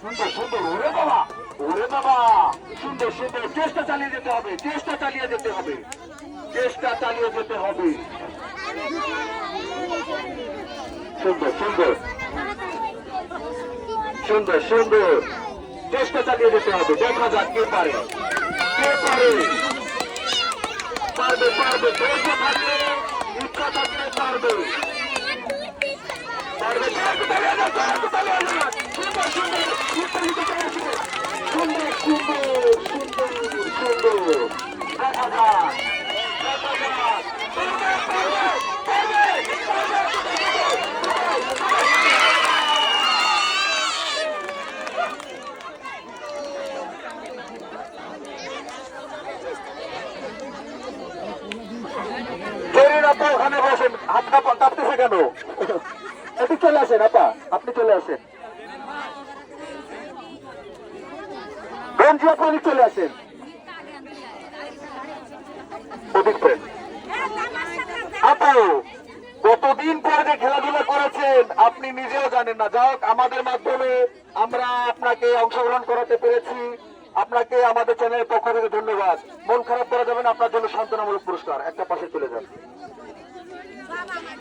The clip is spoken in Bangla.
সুন্দর সুন্দর, ওরে বাবা, ওরে বাবা, সুন্দর সুন্দর, চেষ্টা চালিয়ে যেতে হবে, চেষ্টা চালিয়ে যেতে হবে, চেষ্টা চালিয়ে যেতে হবে। সুন্দর সুন্দর সুন্দর সুন্দর, চেষ্টা চালিয়ে যেতে হবে। দেখা যাক কে পারে, কে পারে, পারবে পারবে, ধৈর্য থাকলে, ইচ্ছা থাকলে পারবে, পারবে। সুন্দর সুন্দর সুন্দর সুন্দর সুন্দর সুন্দর, দেখা যাক, দেখা যাক, পারবে পারবে পারবে আপা, ওখানে বসেন, হাত কাঁপতেছে কেন? একটু চলে আসেন আপা, আপনি চলে আসেন, রঞ্জি আপনি চলে আসেন। আপু, কতদিন পরে যে খেলাধুলা করেছেন আপনি নিজেও জানেন না। যাই হোক, আমাদের মাধ্যমে আমরা আপনাকে অংশগ্রহণ করাতে পেরেছি, আপনাকে আমাদের চ্যানেলের পক্ষ থেকে ধন্যবাদ। মন খারাপ করা যাবে না, আপনার জন্য সান্ত্বনামূলক পুরস্কার একটা পাশে চলে যান।